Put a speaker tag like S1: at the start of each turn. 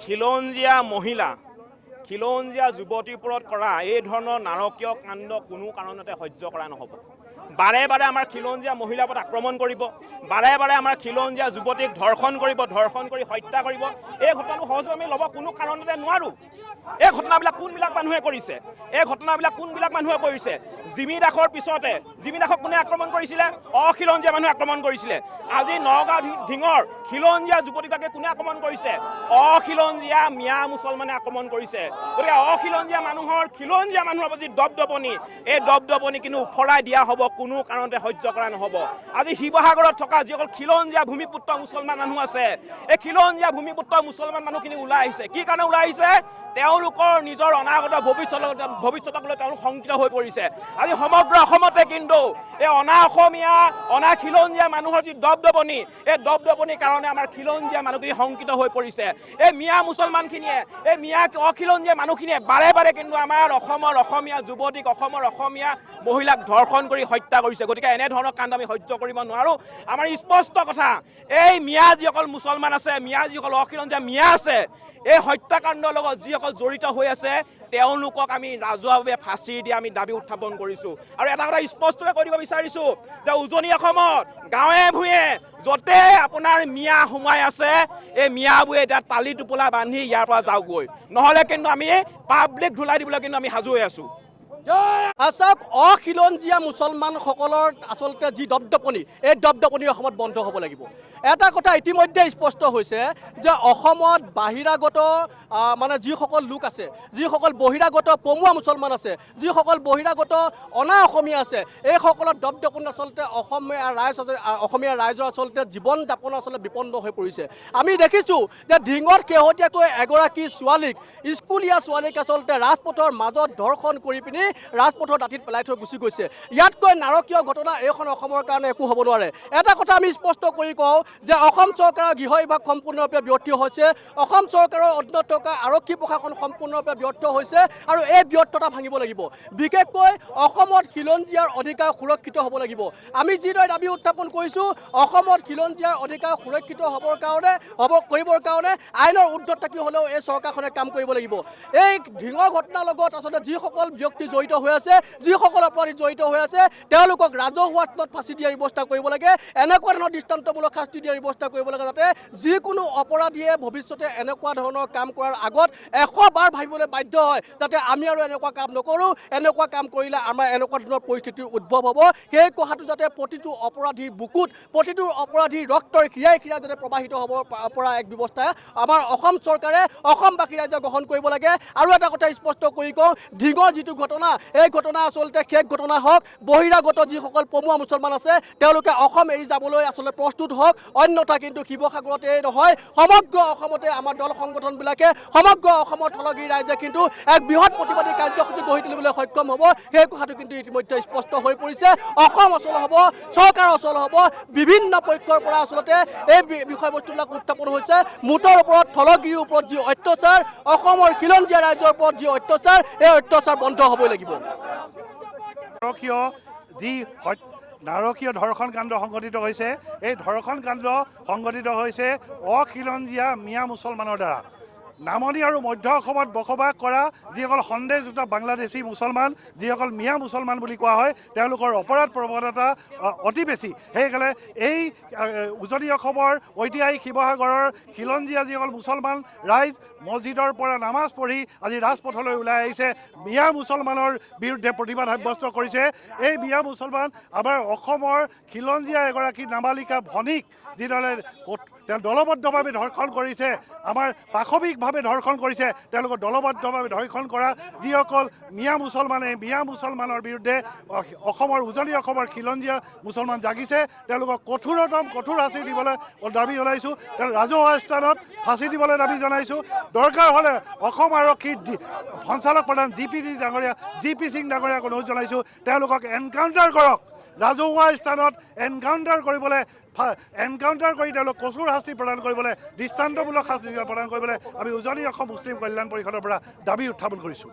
S1: খিলঞ্জীয়া মহিলা খিলঞ্জীয়া যুৱতীৰ ওপৰত কৰা এই ধৰণৰ নাৰকীয় কাণ্ড কোনো কাৰণতে সহ্য কৰা নহ'ব। বাৰে বাৰে আমাৰ খিলঞ্জীয়া মহিলাৰ ওপৰত আক্ৰমণ কৰিব, বাৰে বাৰে আমাৰ খিলঞ্জীয়া যুৱতীক ধৰ্ষণ কৰিব, ধৰ্ষণ কৰি হত্যা কৰিব। এই ঘটনাটো সহজভাৱে আমি ল'ব কোনো কাৰণতে নোৱাৰোঁ। এই ঘটনাবিলাক কোনবিলাক মানুহে কৰিছে? এই ঘটনাবিলাক কোনবিলাক মানুহে কৰিছে? জিমি দাসৰ পিছতে জিমি দাসক কোনে আক্ৰমণ কৰিছিলে? অখিলঞ্জীয়া মানুহে আক্ৰমণ কৰিছিলে। আজি নগাঁও ঢিঙৰ খিলঞ্জীয়া যুৱতীগৰাকীক কোনে আক্ৰমণ কৰিছে? অখিলঞ্জীয়া মিয়া মুছলমানে আক্ৰমণ কৰিছে। গতিকে অখিলঞ্জীয়া মানুহৰ যি দপদপনি, এই দপদপনি কিন্তু উফৰাই দিয়া হ'ব, কোনো কাৰণতে সহ্য কৰা নহ'ব। আজি শিৱসাগৰত থকা যিসকল খিলঞ্জীয়া ভূমিপুত্ৰ মুছলমান মানুহ আছে, এই খিলঞ্জীয়া ভূমিপুত্ৰ মুছলমান মানুহখিনি ওলাই আহিছে। কি কাৰণে ওলাই আহিছে? তেওঁলোকৰ নিজৰ অনাগত ভৱিষ্যতক লৈ তেওঁলোক শংকিত হৈ পৰিছে। আজি সমগ্ৰ অসমতে কিন্তু এই অসমীয়া খিলঞ্জীয়া মানুহৰ যি দপদপনি, এই দপদপনিৰ কাৰণে আমাৰ খিলঞ্জীয়া মানুহখিনি শংকিত হৈ পৰিছে। এই মিয়া মুছলমানখিনিয়ে, এই মিয়া অখিলঞ্জীয়া মানুহখিনিয়ে বাৰে বাৰে কিন্তু আমাৰ অসমৰ অসমীয়া যুৱতীক, অসমৰ অসমীয়া মহিলাক ধৰ্ষণ কৰি হত্যা কৰিছে। গতিকে এনেধৰণৰ কাণ্ড আমি সহ্য কৰিব নোৱাৰোঁ। আমাৰ স্পষ্ট কথা, এই মিয়া যিসকল মুছলমান আছে, মিয়া যিসকল অখিলঞ্জীয়া মিয়া আছে, এই হত্যাকাণ্ডৰ লগত যিসকল জড়িত হৈ আছে, তেওঁলোকক আমি ৰাজহুৱাভাৱে ফাঁচি দি আমি দাবী উত্থাপন কৰিছোঁ। আৰু এটা কথা স্পষ্টকৈ কৈ দিব বিচাৰিছোঁ যে উজনি অসমত গাঁৱে ভূঞে য'তে আপোনাৰ মিয়া সোমাই আছে, এই মিয়াবোৰে এতিয়া টালি টোপোলা বান্ধি ইয়াৰ পৰা যাওকগৈ, নহ'লে কিন্তু আমি পাব্লিক ধুলাই দিবলৈ কিন্তু আমি সাজু হৈ আছোঁ।
S2: চাওক, অখিলঞ্জীয়া মুছলমানসকলৰ আচলতে যি দপদপনি, এই দপদপনি অসমত বন্ধ হ'ব লাগিব। এটা কথা ইতিমধ্যে স্পষ্ট হৈছে যে অসমত বাহিৰাগত মানে যিসকল লোক আছে, যিসকল বহিৰাগত পমুৱা মুছলমান আছে, যিসকল বহিৰাগত অসমীয়া আছে, এইসকলৰ দপদপনি আচলতে অসমীয়া ৰাইজৰ আচলতে জীৱন যাপন আচলতে বিপন্ন হৈ পৰিছে। আমি দেখিছোঁ যে ঢিঙত শেহতীয়াকৈ এগৰাকী ছোৱালীক, স্কুলীয়া ছোৱালীক আচলতে ৰাজপথৰ মাজত ধৰ্ষণ কৰি পিনি ৰাজপথৰ দাঁতিত পেলাই থৈ গুচি গৈছে। ইয়াতকৈ নাৰকীয় ঘটনা এইখন অসমৰ কাৰণে একো হ'ব নোৱাৰে। এটা কথা আমি স্পষ্ট কৰি কওঁ যে অসম চৰকাৰৰ গৃহ বিভাগ সম্পূৰ্ণৰূপে ব্যৰ্থ হৈছে, অসম চৰকাৰৰ অধীনত থকা আৰক্ষী প্ৰশাসন সম্পূৰ্ণৰূপে ব্যৰ্থ হৈছে, আৰু এই ব্যৰ্থতা ভাঙিব লাগিব। বিশেষকৈ অসমত খিলঞ্জীয়াৰ অধিকাৰ সুৰক্ষিত হ'ব লাগিব। আমি যিদৰে দাবী উত্থাপন কৰিছোঁ, অসমত খিলঞ্জীয়াৰ অধিকাৰ সুৰক্ষিত কৰিবৰ কাৰণে আইনৰ ঊৰ্ধত থাকি হ'লেও এই চৰকাৰখনে কাম কৰিব লাগিব। এই ঢিঙৰ ঘটনাৰ লগত আচলতে যিসকল ব্যক্তি জড়িত হৈ আছে, যিসকল অপৰাধী জড়িত হৈ আছে, তেওঁলোকক ৰাজহুৱা স্থানত ফাঁচি দিয়াৰ ব্যৱস্থা কৰিব লাগে। এনেকুৱা ধৰণৰ দৃষ্টান্তমূলক শাস্তি দিয়াৰ ব্যৱস্থা কৰিব লাগে, যাতে যিকোনো অপৰাধীয়ে ভৱিষ্যতে এনেকুৱা ধৰণৰ কাম কৰাৰ আগত 100 বাৰ ভাবিবলৈ বাধ্য হয়, যাতে আমি আৰু এনেকুৱা কাম নকৰোঁ, এনেকুৱা কাম কৰিলে আমাৰ এনেকুৱা ধৰণৰ পৰিস্থিতিৰ উদ্ভৱ হ'ব। সেই কথাটো যাতে প্ৰতিটো অপৰাধীৰ বুকুত, প্ৰতিটো অপৰাধীৰ ৰক্তৰ শিৰাই শিৰাই যাতে প্ৰবাহিত হ'ব পৰা এক ব্যৱস্থা আমাৰ অসম চৰকাৰে, অসমবাসী ৰাইজে গ্ৰহণ কৰিব লাগে। আৰু এটা কথা স্পষ্ট কৰি কওঁ, ঢিঙৰ যিটো ঘটনা, এই ঘটনা আচলতে শেষ ঘটনা হওক। বহিৰাগত যিসকল পমুৱা মুছলমান আছে, তেওঁলোকে অসম এৰি যাবলৈ আচলতে প্ৰস্তুত হওক। অন্যথা কিন্তু শিৱসাগৰতে নহয়, সমগ্ৰ অসমতে আমাৰ দল সংগঠনবিলাকে, সমগ্ৰ অসমৰ থলগী ৰাইজে কিন্তু এক বৃহৎ প্ৰতিবাদী কাৰ্যসূচী গঢ়ি তুলিবলৈ সক্ষম হ'ব। সেই কথাটো কিন্তু ইতিমধ্যে স্পষ্ট হৈ পৰিছে। অসম অচল হ'ব, চৰকাৰ অচল হ'ব। বিভিন্ন পক্ষৰ পৰা আচলতে এই বিষয়বস্তুবিলাক উত্থাপন হৈছে। মুঠৰ ওপৰত থলগীৰ ওপৰত যি অত্যাচাৰ, অসমৰ খিলঞ্জীয়া ৰাইজৰ ওপৰত যি অত্যাচাৰ, এই অত্যাচাৰ বন্ধ হ'বই লাগিব।
S3: নাৰকীয় ধৰ্ষণ কাণ্ড সংঘটিত হৈছে, এই ধৰ্ষণ কাণ্ড সংঘটিত হৈছে অখিলঞ্জীয়া মিয়া মুছলমানৰ দ্বাৰা। নামনি আৰু মধ্য অসমত বসবাস কৰা যিসকল সন্দেহযুক্ত বাংলাদেশী মুছলমান, যিসকল মিয়া মুছলমান বুলি কোৱা হয়, তেওঁলোকৰ অপৰাধ প্ৰৱণতা অতি বেছি। সেইকাৰণে এই উজনি অসমৰ ঐতিহাসিক শিৱসাগৰৰ খিলঞ্জীয়া যিসকল মুছলমান ৰাইজ মছজিদৰ পৰা নামাজ পঢ়ি আজি ৰাজপথলৈ ওলাই আহিছে, মিয়া মুছলমানৰ বিৰুদ্ধে প্ৰতিবাদ সাব্যস্ত কৰিছে। এই মিয়া মুছলমান আমাৰ অসমৰ খিলঞ্জীয়া এগৰাকী নাবালিকা ভনীক যিদৰে তেওঁ দলবদ্ধভাৱে ধৰ্ষণ কৰিছে, আমাৰ পাশৱিকভাৱে ধৰ্ষণ কৰিছে, তেওঁলোকক দলবদ্ধভাৱে ধৰ্ষণ কৰা যিসকল মিয়া মুছলমানৰ বিৰুদ্ধে অসমৰ উজনি অসমৰ খিলঞ্জীয়া মুছলমান জাগিছে, তেওঁলোকক কঠোৰ শাস্তি দিবলৈ দাবী জনাইছোঁ। ৰাজহুৱা স্থানত ফাঁচি দিবলৈ দাবী জনাইছোঁ। দৰকাৰ হ'লে অসম আৰক্ষীৰ সঞ্চালক প্ৰধান জি পি সিং ডাঙৰীয়াক অনুৰোধ জনাইছোঁ, তেওঁলোকক এনকাউণ্টাৰ কৰক। ৰাজহুৱা স্থানত এনকাউণ্টাৰ কৰি তেওঁলোক কঠোৰ শাস্তি প্ৰদান কৰিবলৈ, দৃষ্টান্তমূলক শাস্তি প্ৰদান কৰিবলৈ আমি উজনি অসম মুছলিম কল্যাণ পৰিষদৰ পৰা দাবী উত্থাপন কৰিছোঁ।